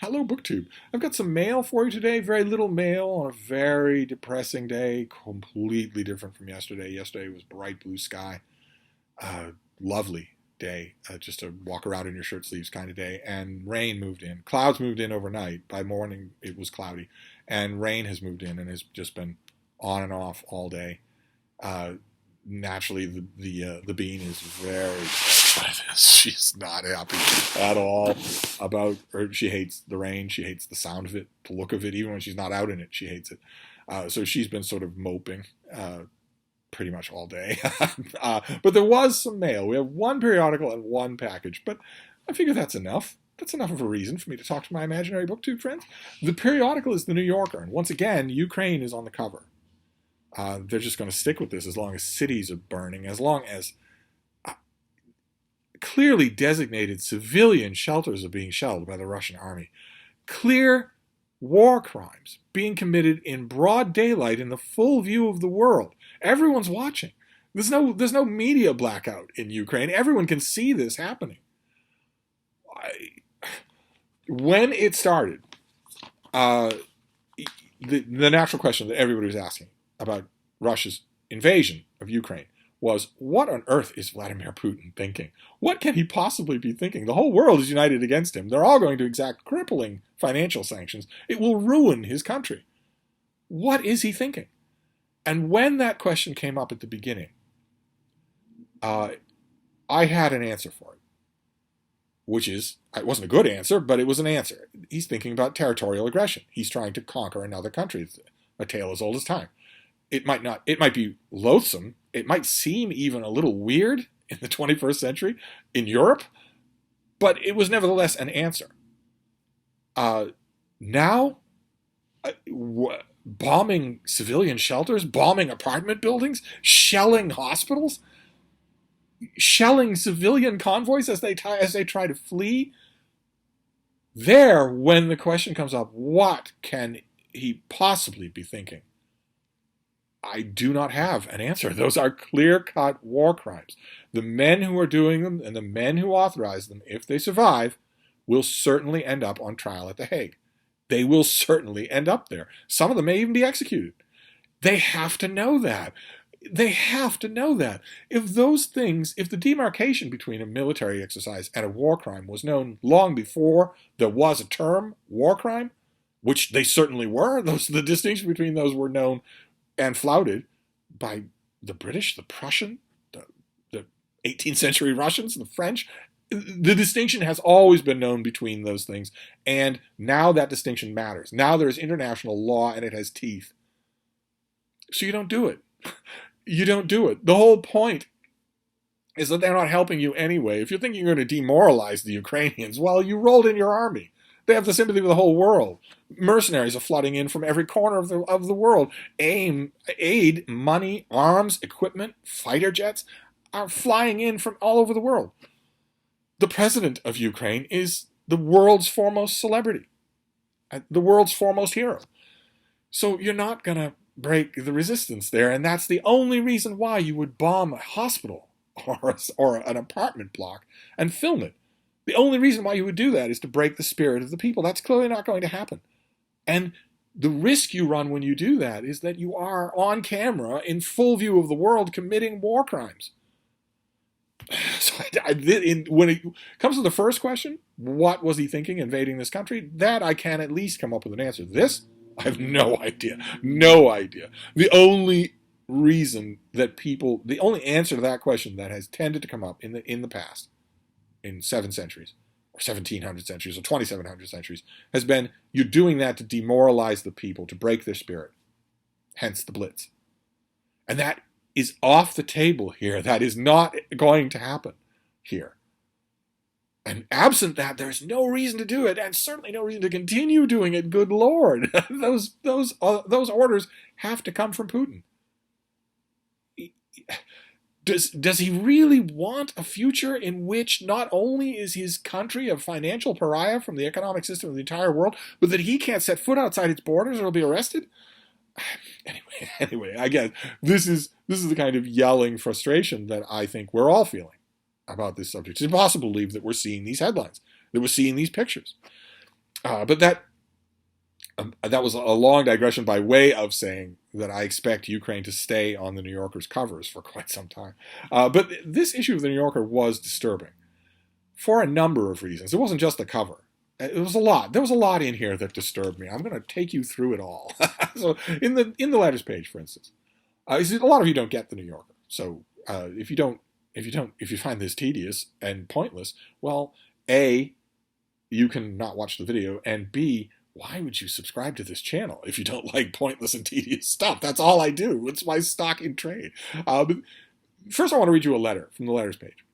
Hello, BookTube. I've got some mail for you today. Very little mail on a very depressing day. Completely different from yesterday. Yesterday was bright blue sky. Lovely day. Just a walk around in your shirt sleeves kind of day. And rain moved in. Clouds moved in overnight. By morning, it was cloudy. And rain has moved in and has just been on and off all day. Naturally, the bean is very. She's not happy at all about, or she hates the rain. She hates the sound of it, the look of it. Even when she's not out in it, she hates it. So she's been sort of moping pretty much all day. But there was some mail. We have one periodical and one package, but I figure that's enough. That's enough of a reason for me to talk to my imaginary BookTube friends. The periodical is the New Yorker, and once again, Ukraine is on the cover. They're just going to stick with this as long as cities are burning, as long as clearly designated civilian shelters are being shelled by the Russian army. Clear war crimes being committed in broad daylight in the full view of the world. Everyone's watching. There's no media blackout in Ukraine. Everyone can see this happening. When it started, the natural question that everybody was asking about Russia's invasion of Ukraine was, what on earth is Vladimir Putin thinking? What can he possibly be thinking? The whole world is united against him. They're all going to exact crippling financial sanctions. It will ruin his country. What is he thinking? And when that question came up at the beginning, I had an answer for it, which is, it wasn't a good answer, but it was an answer. He's thinking about territorial aggression. He's trying to conquer another country. It's a tale as old as time. It might be loathsome. It might seem even a little weird in the 21st century in Europe, but it was nevertheless an answer. Now, bombing civilian shelters, bombing apartment buildings, shelling hospitals, shelling civilian convoys as they try to flee. There, when the question comes up, what can he possibly be thinking? I do not have an answer. Those are clear-cut war crimes. The men who are doing them and the men who authorize them, if they survive, will certainly end up on trial at The Hague. They will certainly end up there. Some of them may even be executed. They have to know that. They have to know that. If the demarcation between a military exercise and a war crime was known long before there was a term, war crime, which they certainly were, the distinction between those were known and flouted by the British, the Prussian, the 18th century Russians, the French. The distinction has always been known between those things, and now that distinction matters. Now there's international law, and it has teeth. So you don't do it. You don't do it. The whole point is that they're not helping you anyway. If you're thinking you're going to demoralize the Ukrainians, well, you rolled in your army. They have the sympathy of the whole world. Mercenaries are flooding in from every corner of the world. Aid, money, arms, equipment, fighter jets are flying in from all over the world. The president of Ukraine is the world's foremost celebrity, the world's foremost hero. So you're not going to break the resistance there, and that's the only reason why you would bomb a hospital or an apartment block and film it. The only reason why you would do that is to break the spirit of the people. That's clearly not going to happen. And the risk you run when you do that is that you are on camera in full view of the world committing war crimes. So when it comes to the first question, what was he thinking invading this country? That I can at least come up with an answer. This, I have no idea. No idea. The only answer to that question that has tended to come up in the past, in 7 centuries, or 1700 centuries, or 2700 centuries, has been, you're doing that to demoralize the people, to break their spirit. Hence the Blitz. And that is off the table here. That is not going to happen here. And absent that, there's no reason to do it, and certainly no reason to continue doing it. Good Lord. Those orders have to come from Putin. Does he really want a future in which not only is his country a financial pariah from the economic system of the entire world, but that he can't set foot outside its borders or he'll be arrested? Anyway, I guess this is the kind of yelling frustration that I think we're all feeling about this subject. It's impossible to believe that we're seeing these headlines, that we're seeing these pictures. But that was a long digression by way of saying that I expect Ukraine to stay on the New Yorker's covers for quite some time. But this issue of the New Yorker was disturbing for a number of reasons. It wasn't just the cover. It was a lot. There was a lot in here that disturbed me. I'm going to take you through it all. So in the letters page, for instance, a lot of you don't get the New Yorker. So if you find this tedious and pointless, well, A, you can not watch the video, and B, why would you subscribe to this channel if you don't like pointless and tedious stuff? That's all I do. It's my stock in trade. But first, I want to read you a letter from the letters page,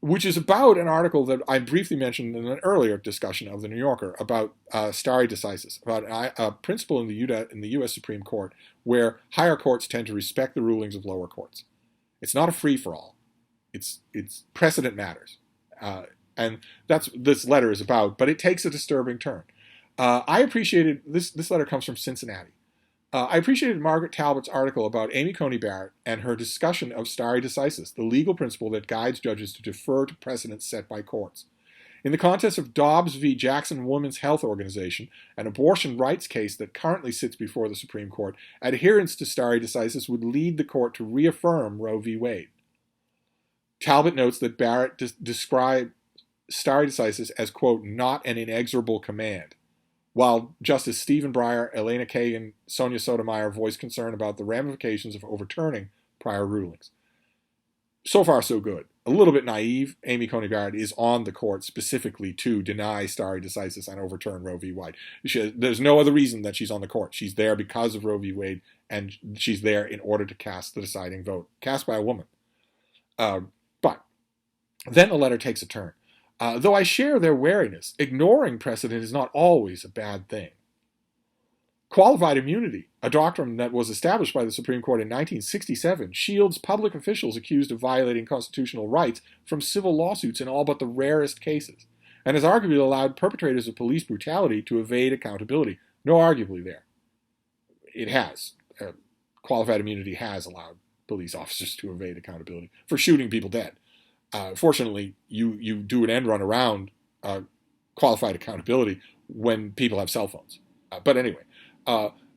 which is about an article that I briefly mentioned in an earlier discussion of the New Yorker about stare decisis, about a principle in the U.S. Supreme Court where higher courts tend to respect the rulings of lower courts. It's not a free-for-all. It's precedent matters. And that's what this letter is about, but it takes a disturbing turn. I appreciated, this letter comes from Cincinnati. I appreciated Margaret Talbot's article about Amy Coney Barrett and her discussion of stare decisis, the legal principle that guides judges to defer to precedents set by courts. In the context of Dobbs v. Jackson Women's Health Organization, an abortion rights case that currently sits before the Supreme Court, adherence to stare decisis would lead the court to reaffirm Roe v. Wade. Talbot notes that Barrett described stare decisis as, quote, not an inexorable command, while Justice Stephen Breyer, Elena Kagan, Sonia Sotomayor voiced concern about the ramifications of overturning prior rulings. So far, so good. A little bit naive, Amy Coney Barrett is on the court specifically to deny stare decisis and overturn Roe v. Wade. There's no other reason that she's on the court. She's there because of Roe v. Wade, and she's there in order to cast the deciding vote, cast by a woman. But then the letter takes a turn. Though I share their wariness, ignoring precedent is not always a bad thing. Qualified immunity, a doctrine that was established by the Supreme Court in 1967, shields public officials accused of violating constitutional rights from civil lawsuits in all but the rarest cases, and has arguably allowed perpetrators of police brutality to evade accountability. No arguably there. It has. Qualified immunity has allowed police officers to evade accountability for shooting people dead. Fortunately, you do an end run around qualified accountability when people have cell phones. But anyway,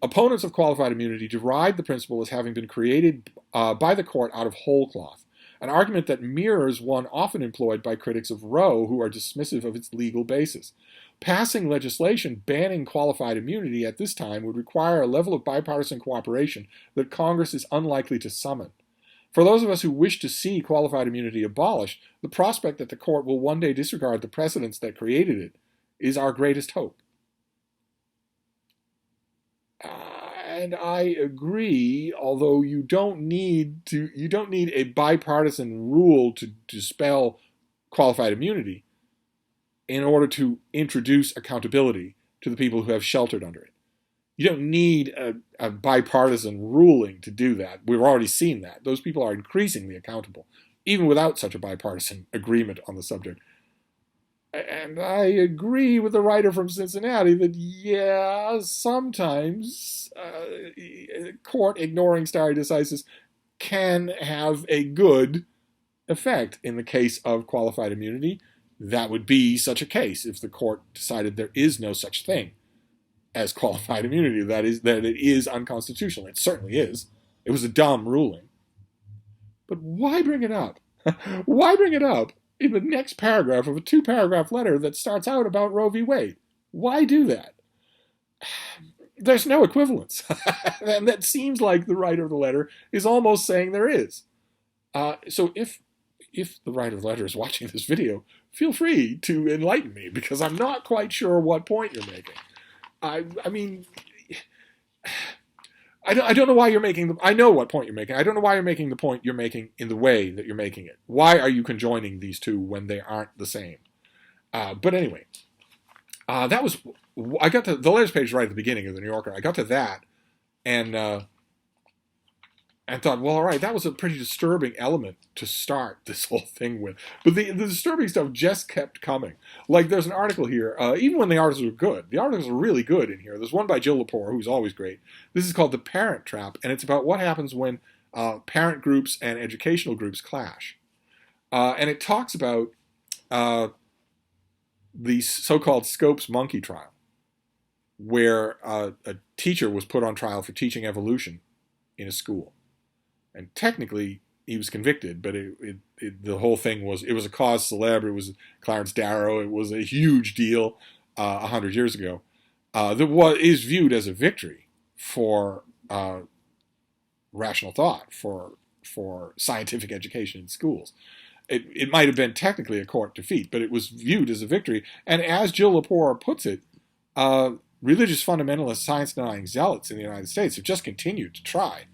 opponents of qualified immunity deride the principle as having been created by the court out of whole cloth, an argument that mirrors one often employed by critics of Roe who are dismissive of its legal basis. Passing legislation banning qualified immunity at this time would require a level of bipartisan cooperation that Congress is unlikely to summon. For those of us who wish to see qualified immunity abolished, the prospect that the court will one day disregard the precedents that created it is our greatest hope. And I agree, although you don't need a bipartisan rule to dispel qualified immunity in order to introduce accountability to the people who have sheltered under it. You don't need a bipartisan ruling to do that. We've already seen that. Those people are increasingly accountable, even without such a bipartisan agreement on the subject. And I agree with the writer from Cincinnati that, yeah, sometimes court ignoring stare decisis can have a good effect. In the case of qualified immunity, that would be such a case if the court decided there is no such thing as qualified immunity, that it is unconstitutional. It certainly is. It was a dumb ruling. But why bring it up? Why bring it up in the next paragraph of a 2-paragraph letter that starts out about Roe v. Wade? Why do that? There's no equivalence. And that seems like the writer of the letter is almost saying there is. So if the writer of the letter is watching this video, feel free to enlighten me, because I'm not quite sure what point you're making. I mean, I don't know why you're making I know what point you're making. I don't know why you're making the point you're making in the way that you're making it. Why are you conjoining these two when they aren't the same? But anyway, that was, I got to the letters page right at the beginning of the New Yorker. I got to that and thought, well, all right, that was a pretty disturbing element to start this whole thing with. But the disturbing stuff just kept coming. Like, there's an article here, even when the articles are good. The articles are really good in here. There's one by Jill Lepore, who's always great. This is called The Parent Trap, and it's about what happens when parent groups and educational groups clash. And it talks about the so-called Scopes monkey trial, where a teacher was put on trial for teaching evolution in a school. And technically, he was convicted, but the whole thing was, it was a cause célèbre. It was Clarence Darrow. It was a huge deal 100 years ago. That is viewed as a victory for rational thought, for scientific education in schools. It might have been technically a court defeat, but it was viewed as a victory. And as Jill Lepore puts it, religious fundamentalist science-denying zealots in the United States have just continued to try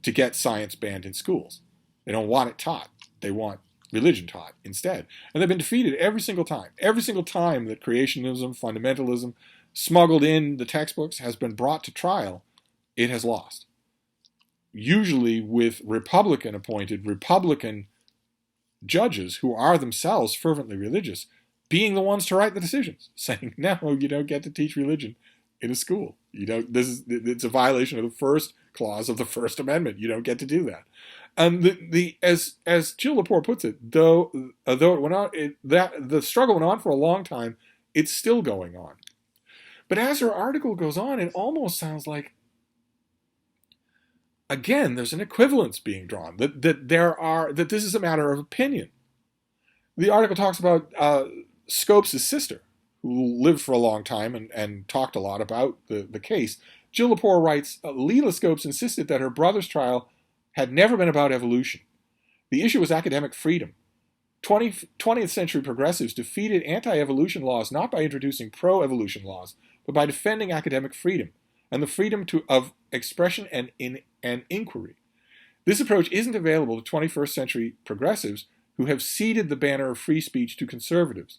to get science banned in schools. They don't want it taught. They want religion taught instead. And they've been defeated every single time. Every single time that creationism, fundamentalism, smuggled in the textbooks has been brought to trial, it has lost. Usually with Republican-appointed, Republican judges who are themselves fervently religious being the ones to write the decisions, saying, no, you don't get to teach religion in a schow. You don't. It's a violation of the first clause of the First Amendment. You don't get to do that. And as Jill Lepore puts it, though it went on, the struggle went on for a long time, it's still going on. But as her article goes on, it almost sounds like, again, there's an equivalence being drawn, that this is a matter of opinion. The article talks about Scopes' sister, who lived for a long time and talked a lot about the case. Jill Lepore writes, Leela Scopes insisted that her brother's trial had never been about evolution. The issue was academic freedom. 20th century progressives defeated anti-evolution laws not by introducing pro-evolution laws, but by defending academic freedom and the freedom of expression and inquiry. This approach isn't available to 21st century progressives who have ceded the banner of free speech to conservatives.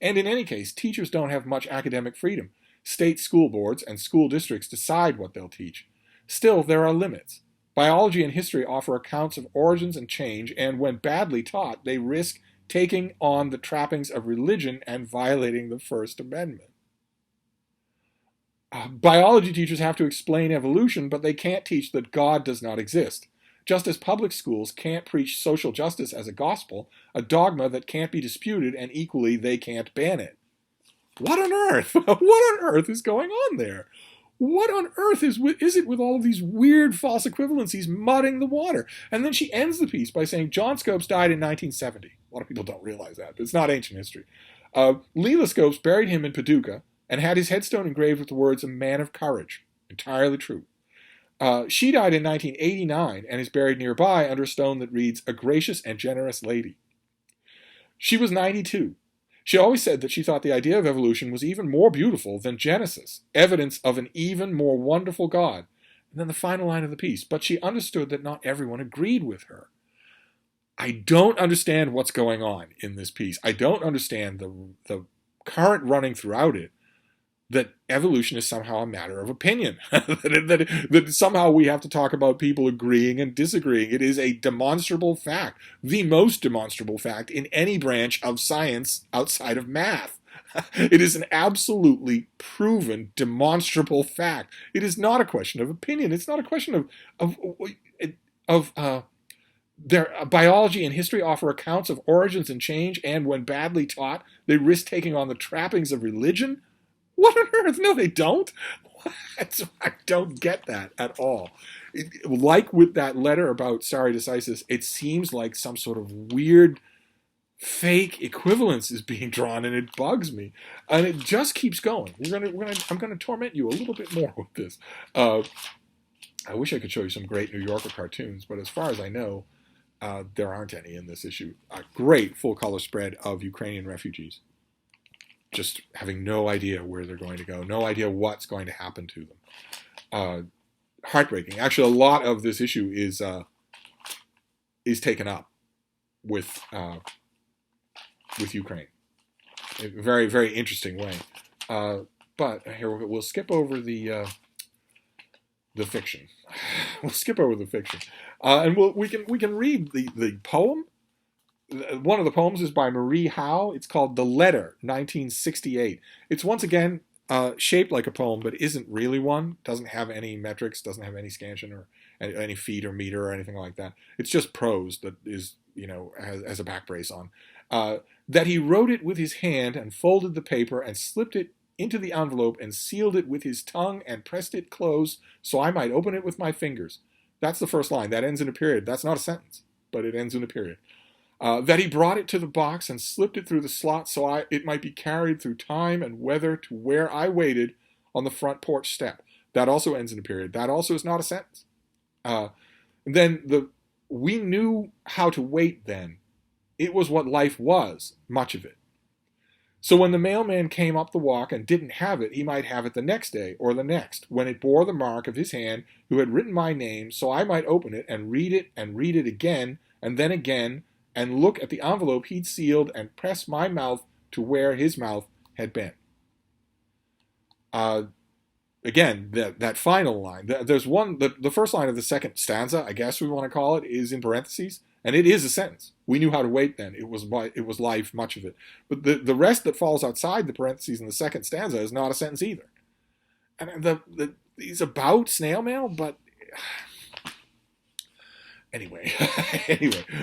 And in any case, teachers don't have much academic freedom. State school boards and school districts decide what they'll teach. Still, there are limits. Biology and history offer accounts of origins and change, and when badly taught, they risk taking on the trappings of religion and violating the First Amendment. Biology teachers have to explain evolution, but they can't teach that God does not exist. Just as public schools can't preach social justice as a gospel, a dogma that can't be disputed, and equally they can't ban it. What on earth? What on earth is going on there? What on earth is it with all of these weird false equivalencies mudding the water? And then she ends the piece by saying John Scopes died in 1970. A lot of people don't realize that, but it's not ancient history. Leela Scopes buried him in Paducah and had his headstone engraved with the words, a man of courage. Entirely true. She died in 1989 and is buried nearby under a stone that reads, a gracious and generous lady. She was 92. She always said that she thought the idea of evolution was even more beautiful than Genesis, evidence of an even more wonderful God. And then the final line of the piece, but she understood that not everyone agreed with her. I don't understand what's going on in this piece. I don't understand the current running throughout it that evolution is somehow a matter of opinion, that somehow we have to talk about people agreeing and disagreeing. It is a demonstrable fact, the most demonstrable fact in any branch of science outside of math. It is an absolutely proven, demonstrable fact. It is not a question of opinion. It's not a question of biology and history offer accounts of origins and change, and when badly taught, they risk taking on the trappings of religion. What on earth? No, they don't. What? I don't get that at all. Like with that letter about stare decisis, it seems like some sort of weird fake equivalence is being drawn, and it bugs me. And it just keeps going. I'm gonna torment you a little bit more with this. I wish I could show you some great New Yorker cartoons, but as far as I know, there aren't any in this issue. A great full-color spread of Ukrainian refugees, just having no idea where they're going to go, no idea what's going to happen to them. Heartbreaking. Actually, a lot of this issue is taken up with Ukraine, in a very, very interesting way. But here we'll skip over the fiction. We'll skip over the fiction, and we can read the poem. One of the poems is by Marie Howe. It's called The Letter, 1968. It's once again shaped like a poem, but isn't really one. Doesn't have any metrics, doesn't have any scansion or any feet or meter or anything like that. It's just prose that is, has a back brace on. that he wrote it with his hand and folded the paper and slipped it into the envelope and sealed it with his tongue and pressed it close so I might open it with my fingers. That's the first line. That ends in a period. That's not a sentence, but it ends in a period. That he brought it to the box and slipped it through the slot so it might be carried through time and weather to where I waited on the front porch step. That also ends in a period. That also is not a sentence. We knew how to wait then. It was what life was, much of it. So when the mailman came up the walk and didn't have it, he might have it the next day or the next, when it bore the mark of his hand who had written my name, so I might open it and read it again, and then again, and look at the envelope he'd sealed and press my mouth to where his mouth had been. Again, that final line, there's one, the first line of the second stanza, I guess we want to call it, is in parentheses, and it is a sentence. We knew how to wait then. It was life, much of it. But the rest that falls outside the parentheses in the second stanza is not a sentence either. And he's about snail mail, but anyway,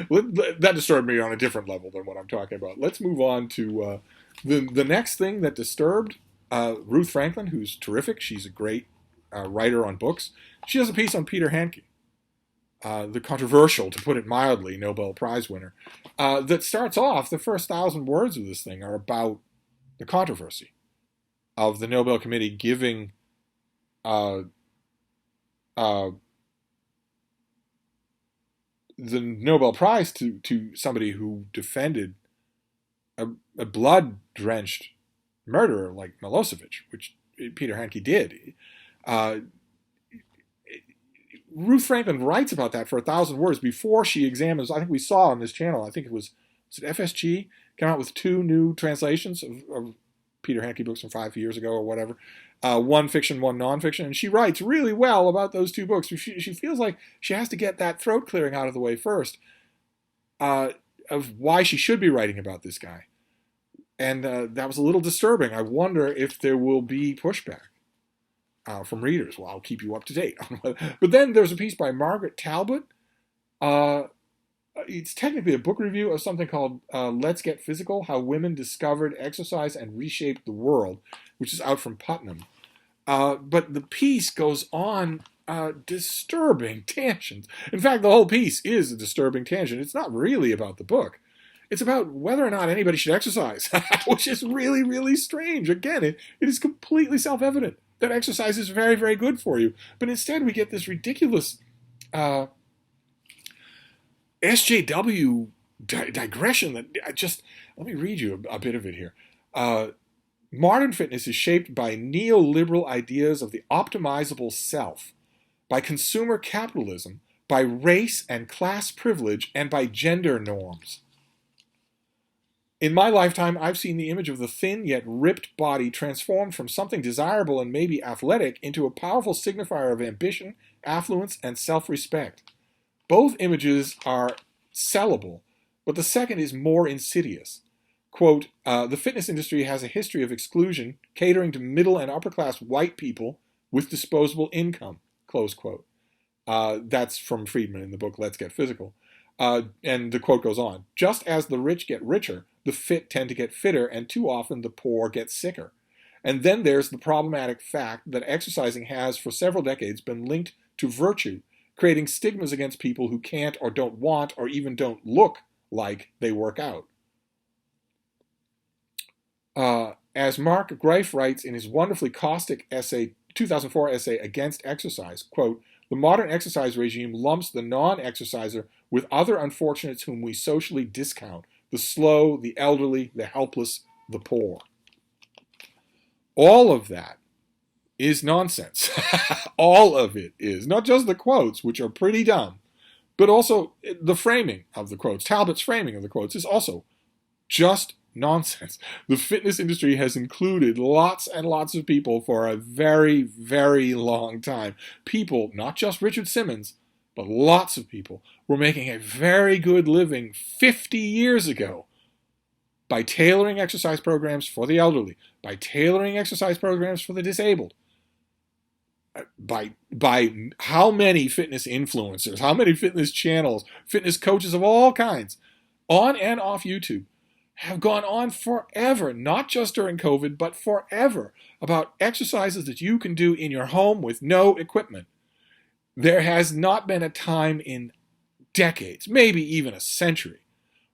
that disturbed me on a different level than what I'm talking about. Let's move on to the next thing that disturbed Ruth Franklin, who's terrific. She's a great writer on books. She has a piece on Peter Handke, the controversial, to put it mildly, Nobel Prize winner, that starts off, the first 1,000 words of this thing are about the controversy of the Nobel Committee giving the Nobel Prize to somebody who defended a blood-drenched murderer like Milosevic, which Peter Handke did. Ruth Franklin writes about that for 1,000 words before she examines, I think we saw on this channel, I think it was it FSG, came out with 2 new translations of Peter Handke books from 5 years ago or whatever. One fiction, one nonfiction, and she writes really well about those 2 books. She feels like she has to get that throat clearing out of the way first, of why she should be writing about this guy. And that was a little disturbing. I wonder if there will be pushback from readers. Well, I'll keep you up to date. But then there's a piece by Margaret Talbot. It's technically a book review of something called Let's Get Physical, How Women Discovered Exercise and Reshaped the World, which is out from Putnam. But the piece goes on disturbing tangents. In fact, the whole piece is a disturbing tangent. It's not really about the book. It's about whether or not anybody should exercise, which is really, really strange. Again, it is completely self-evident that exercise is very, very good for you. But instead we get this ridiculous SJW digression that let me read you a bit of it here. Modern fitness is shaped by neoliberal ideas of the optimizable self, by consumer capitalism, by race and class privilege, and by gender norms. In my lifetime, I've seen the image of the thin yet ripped body transformed from something desirable and maybe athletic into a powerful signifier of ambition, affluence, and self-respect. Both images are sellable, but the second is more insidious. Quote, the fitness industry has a history of exclusion, catering to middle and upper-class white people with disposable income, close quote. That's from Friedman in the book Let's Get Physical. And the quote goes on, just as the rich get richer, the fit tend to get fitter, and too often the poor get sicker. And then there's the problematic fact that exercising has, for several decades, been linked to virtue, creating stigmas against people who can't or don't want or even don't look like they work out. As Mark Greif writes in his wonderfully caustic 2004 essay Against Exercise, quote, the modern exercise regime lumps the non-exerciser with other unfortunates whom we socially discount, the slow, the elderly, the helpless, the poor. All of that is nonsense. All of it is. Not just the quotes, which are pretty dumb, but also the framing of the quotes. Talbot's framing of the quotes is also just nonsense. The fitness industry has included lots and lots of people for a very, very long time. People, not just Richard Simmons, but lots of people were making a very good living 50 years ago by tailoring exercise programs for the elderly, by tailoring exercise programs for the disabled, by how many fitness influencers, how many fitness channels, fitness coaches of all kinds, on and off YouTube, have gone on forever, not just during COVID, but forever, about exercises that you can do in your home with no equipment. There has not been a time in decades, maybe even a century,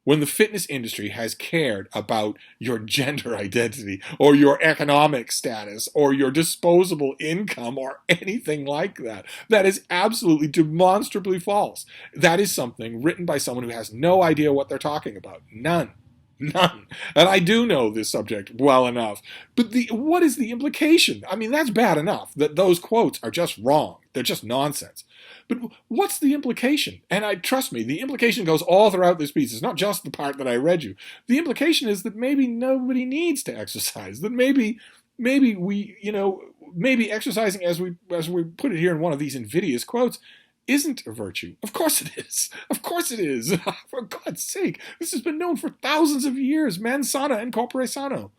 when the fitness industry has cared about your gender identity or your economic status or your disposable income or anything like that. That is absolutely demonstrably false. That is something written by someone who has no idea what they're talking about. None. None. And I do know this subject well enough. But what is the implication? I mean, that's bad enough that those quotes are just wrong. They're just nonsense. But what's the implication? And trust me, the implication goes all throughout this piece. It's not just the part that I read you. The implication is that maybe nobody needs to exercise. That maybe maybe exercising, as we put it here in one of these invidious quotes, isn't a virtue. Of course it is. Of course it is. For God's sake, this has been known for thousands of years. Mens sana in corpore sano.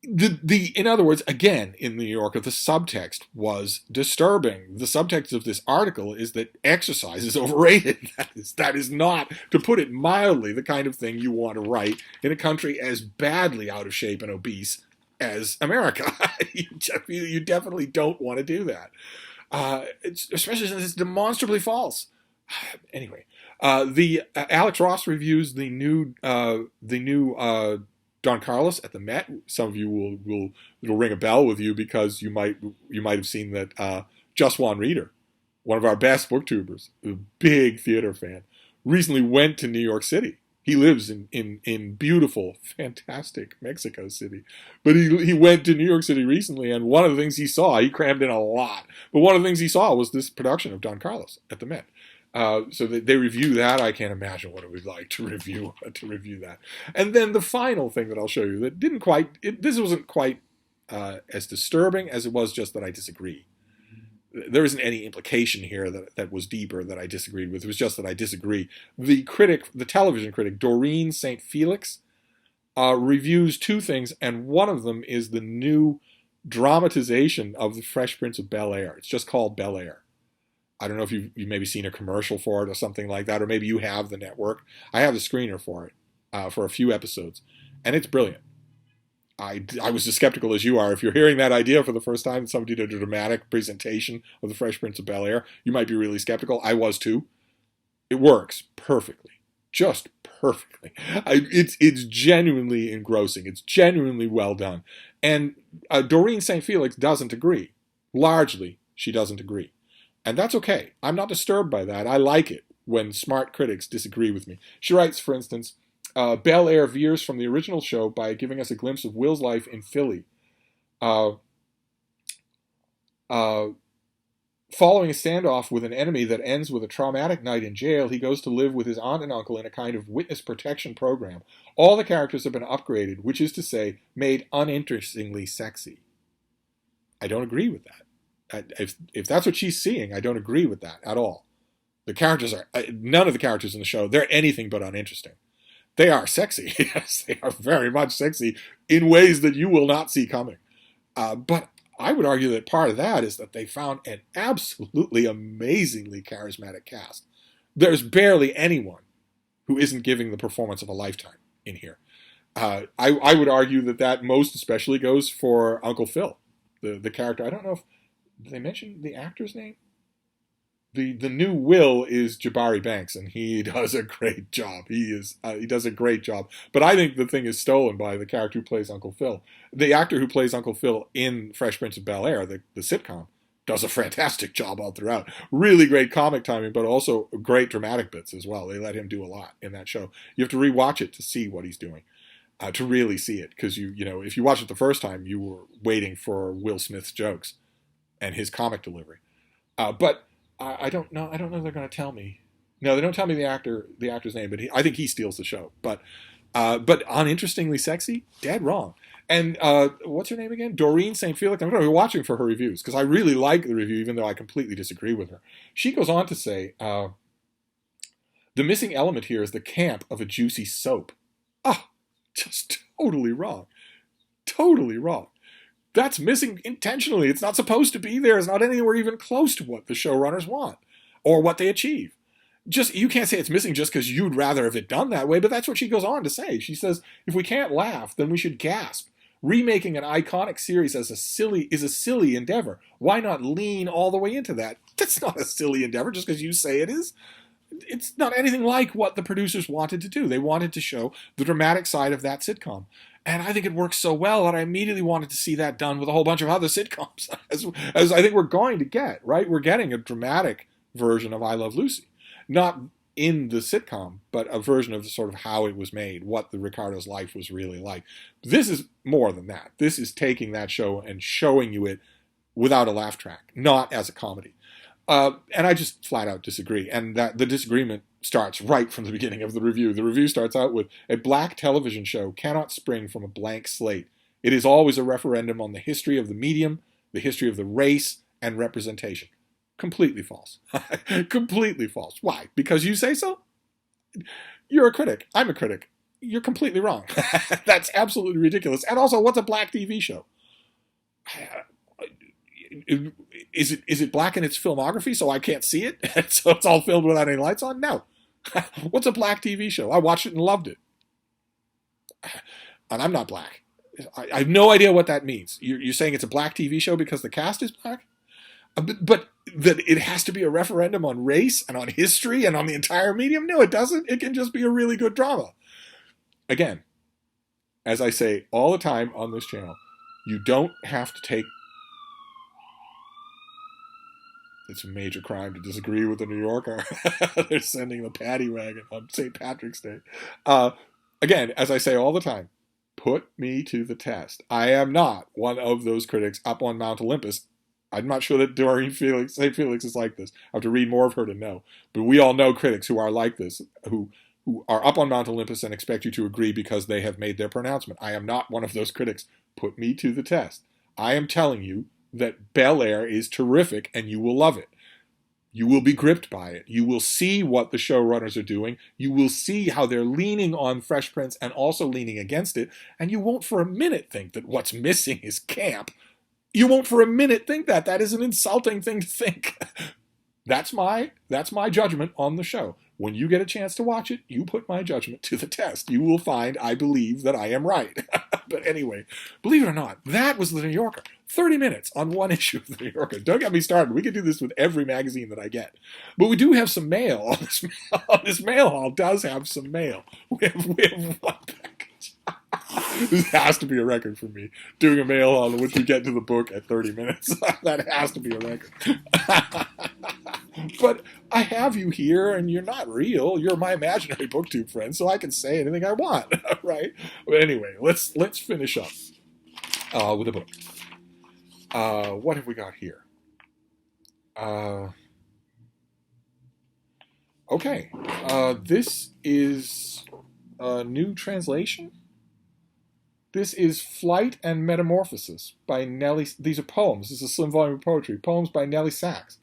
In other words, again, in the New Yorker, the subtext was disturbing. The subtext of this article is that exercise is overrated. That is not, to put it mildly, the kind of thing you want to write in a country as badly out of shape and obese as America. You definitely don't want to do that, especially since it's demonstrably false. Anyway, the Alex Ross reviews the new Don Carlos at the Met. Some of you it'll ring a bell with you because you might have seen that Just Juan Reader, one of our best booktubers, a big theater fan, recently went to New York City. He lives in beautiful, fantastic Mexico City. But he went to New York City recently, and one of the things he saw, he crammed in a lot, but one of the things he saw was this production of Don Carlos at the Met. So they review that. I can't imagine what it would be like to review that. And then the final thing that I'll show you that this wasn't quite as disturbing as it was just that I disagree. There isn't any implication here that was deeper that I disagreed with. It was just that I disagree. The television critic, Doreen St. Felix, reviews two things, and one of them is the new dramatization of The Fresh Prince of Bel-Air. It's just called Bel-Air. I don't know if you've maybe seen a commercial for it or something like that, or maybe you have the network. I have the screener for it, for a few episodes, and it's brilliant. I was as skeptical as you are. If you're hearing that idea for the first time, somebody did a dramatic presentation of The Fresh Prince of Bel-Air, you might be really skeptical. I was too. It works perfectly. Just perfectly. It's genuinely engrossing. It's genuinely well done. And Doreen St. Felix doesn't agree. Largely, she doesn't agree. And that's okay. I'm not disturbed by that. I like it when smart critics disagree with me. She writes, for instance, Bel-Air veers from the original show by giving us a glimpse of Will's life in Philly. Following a standoff with an enemy that ends with a traumatic night in jail, he goes to live with his aunt and uncle in a kind of witness protection program. All the characters have been upgraded, which is to say, made uninterestingly sexy. I don't agree with that. If that's what she's seeing, I don't agree with that at all. The characters are, none of the characters in the show, they're anything but uninteresting. They are sexy. Yes, they are very much sexy in ways that you will not see coming. But I would argue that part of that is that they found an absolutely amazingly charismatic cast. There's barely anyone who isn't giving the performance of a lifetime in here. I would argue that most especially goes for Uncle Phil, the character. I don't know if did they mention the actor's name? The new Will is Jabari Banks, and he does a great job. He does a great job. But I think the thing is stolen by the character who plays Uncle Phil. The actor who plays Uncle Phil in Fresh Prince of Bel-Air, the sitcom, does a fantastic job all throughout. Really great comic timing, but also great dramatic bits as well. They let him do a lot in that show. You have to rewatch it to see what he's doing, to really see it. Because if you watch it the first time, you were waiting for Will Smith's jokes and his comic delivery. But I don't know. I don't know if they're going to tell me. No, they don't tell me the actor's name, but I think he steals the show. But uninterestingly sexy, dead wrong. And what's her name again? Doreen St. Felix. I'm going to be watching for her reviews because I really like the review, even though I completely disagree with her. She goes on to say, the missing element here is the camp of a juicy soap. Just totally wrong. Totally wrong. That's missing intentionally. It's not supposed to be there. It's not anywhere even close to what the showrunners want or what they achieve. Just, you can't say it's missing just because you'd rather have it done that way, but that's what she goes on to say. She says, if we can't laugh, then we should gasp. Remaking an iconic series is a silly endeavor. Why not lean all the way into that? That's not a silly endeavor just because you say it is. It's not anything like what the producers wanted to do. They wanted to show the dramatic side of that sitcom. And I think it works so well that I immediately wanted to see that done with a whole bunch of other sitcoms, as I think we're going to get, right? We're getting a dramatic version of I Love Lucy. Not in the sitcom, but a version of sort of how it was made, what the Ricardo's life was really like. This is more than that. This is taking that show and showing you it without a laugh track, not as a comedy. And I just flat out disagree. And that the disagreement starts right from the beginning of the review. The review starts out with, a black television show cannot spring from a blank slate. It is always a referendum on the history of the medium, the history of the race, and representation. Completely false. Completely false. Why? Because you say so? You're a critic. I'm a critic. You're completely wrong. That's absolutely ridiculous. And also, what's a black TV show? Is it black in its filmography so I can't see it? So it's all filmed without any lights on? No. What's a black TV show? I watched it and loved it. And I'm not black. I have no idea what that means. You're saying it's a black TV show because the cast is black? But that it has to be a referendum on race and on history and on the entire medium? No, it doesn't. It can just be a really good drama. Again, as I say all the time on this channel, you don't have to take... It's a major crime to disagree with the New Yorker. They're sending the paddy wagon on St. Patrick's Day. Again, as I say all the time, put me to the test. I am not one of those critics up on Mount Olympus. I'm not sure that St. Felix is like this. I have to read more of her to know. But we all know critics who are like this, who are up on Mount Olympus and expect you to agree because they have made their pronouncement. I am not one of those critics. Put me to the test. I am telling you that Bel Air is terrific and you will love it. You will be gripped by it. You will see what the showrunners are doing. You will see how they're leaning on Fresh Prince and also leaning against it. And you won't for a minute think that what's missing is camp. You won't for a minute think that. That is an insulting thing to think. That's my judgment on the show. When you get a chance to watch it, you put my judgment to the test. You will find I believe that I am right. But anyway, believe it or not, that was the New Yorker. 30 minutes on one issue of the New Yorker. Don't get me started. We could do this with every magazine that I get. But we do have some mail on this mail. This mail haul does have some mail. We have one package. This has to be a record for me, doing a mail haul in which we get to the book at 30 minutes. That has to be a record. But I have you here, and you're not real. You're my imaginary booktube friend, so I can say anything I want, right? But anyway, let's finish up with the book. What have we got here? Okay. This is a new translation. This is Flight and Metamorphosis by Nellie. These are poems. This is a slim volume of poetry. Poems by Nellie Sachs.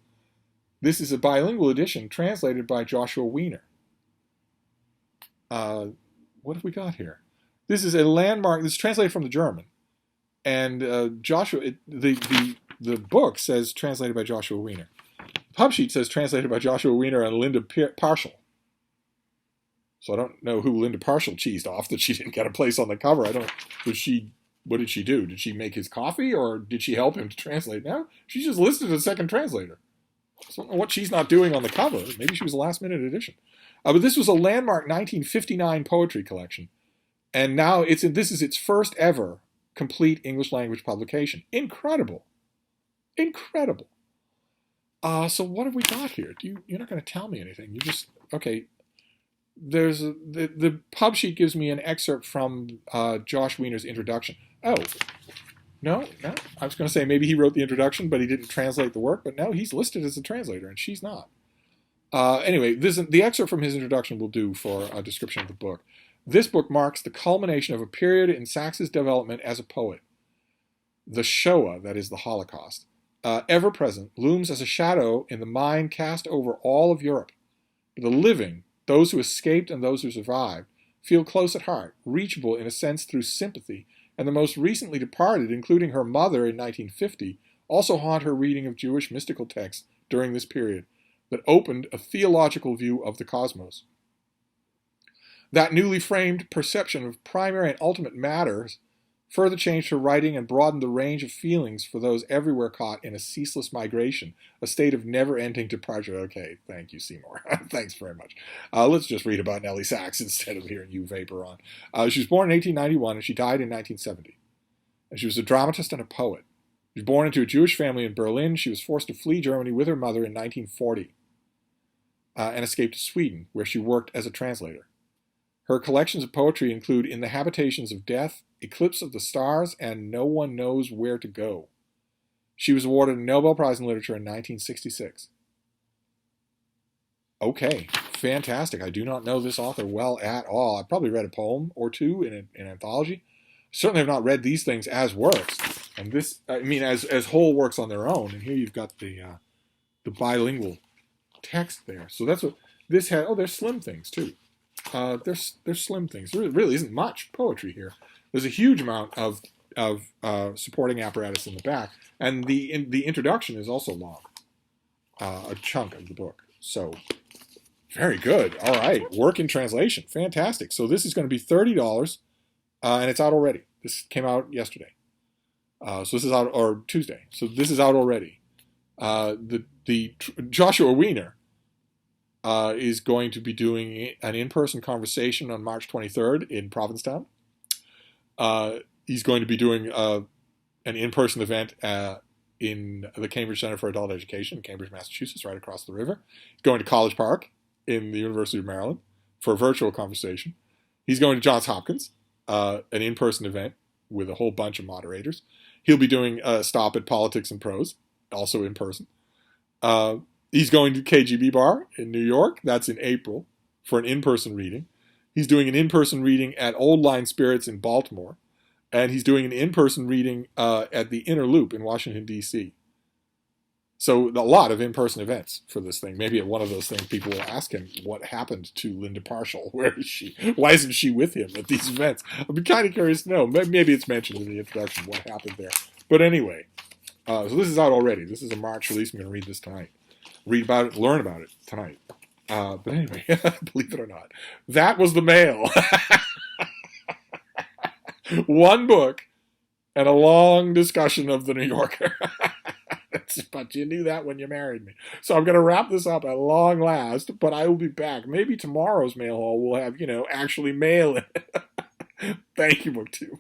This is a bilingual edition translated by Joshua Wiener. What have we got here? This is a landmark. This is translated from the German. And the book says translated by Joshua Wiener. The pub sheet says translated by Joshua Wiener and Linda Parshall. So I don't know who Linda Parshall cheesed off that she didn't get a place on the cover. What did she do? Did she make his coffee or did she help him to translate? No, she just listed a second translator. So I don't know what she's not doing on the cover. Maybe she was a last-minute addition. But this was a landmark 1959 poetry collection. And now this is its first ever complete English language publication. Incredible. Incredible. So what have we got here? You're not going to tell me anything. You just, okay. There's the pub sheet gives me an excerpt from Josh Wiener's introduction. Oh, no. I was going to say maybe he wrote the introduction, but he didn't translate the work. But no, he's listed as a translator, and she's not. Anyway, the excerpt from his introduction will do for a description of the book. This book marks the culmination of a period in Sachs's development as a poet. The Shoah, that is the Holocaust, ever present, looms as a shadow in the mind cast over all of Europe. But the living, those who escaped and those who survived, feel close at heart, reachable in a sense through sympathy, and the most recently departed, including her mother in 1950, also haunt her reading of Jewish mystical texts during this period. that opened a theological view of the cosmos. That newly framed perception of primary and ultimate matters further changed her writing and broadened the range of feelings for those everywhere caught in a ceaseless migration, a state of never-ending departure. Okay, thank you, Seymour. Thanks very much. Let's just read about Nellie Sachs instead of hearing you vapor on. She was born in 1891 and she died in 1970. And she was a dramatist and a poet. She was born into a Jewish family in Berlin. She was forced to flee Germany with her mother in 1940 and escaped to Sweden, where she worked as a translator. Her collections of poetry include In the Habitations of Death, Eclipse of the Stars, and No One Knows Where to Go. She was awarded a Nobel Prize in Literature in 1966. Okay, fantastic. I do not know this author well at all. I've probably read a poem or two in an anthology. Certainly have not read these things as works. And this, I mean, as whole works on their own. And here you've got the bilingual text there. So that's what this had. Oh, there's slim things too. There's slim things. There really isn't much poetry here. There's a huge amount of supporting apparatus in the back, and the introduction is also long, a chunk of the book. So very good. All right, work in translation, fantastic. So this is going to be $30, and it's out already. This came out yesterday. So this is out, or Tuesday. So this is out already. The Joshua Wiener is going to be doing an in-person conversation on March 23rd in Provincetown. He's going to be doing an in-person event in the Cambridge Center for Adult Education in Cambridge, Massachusetts, right across the river. He's going to College Park in the University of Maryland for a virtual conversation. He's going to Johns Hopkins, an in-person event with a whole bunch of moderators. He'll be doing a stop at Politics and Prose, also in person. He's going to KGB Bar in New York. That's in April for an in-person reading. He's doing an in-person reading at Old Line Spirits in Baltimore. And he's doing an in-person reading at the Inner Loop in Washington, D.C. So a lot of in-person events for this thing. Maybe at one of those things people will ask him, what happened to Linda Parshall? Where is she? Why isn't she with him at these events? I'd be kind of curious to know. Maybe it's mentioned in the introduction what happened there. But anyway, so this is out already. This is a March release. I'm going to read this tonight. Read about it, learn about it tonight. But anyway, believe it or not, that was the mail. One book and a long discussion of the New Yorker. But you knew that when you married me. So I'm going to wrap this up at long last, but I will be back. Maybe tomorrow's mail haul will have, actually mail in it. Thank you, BookTube.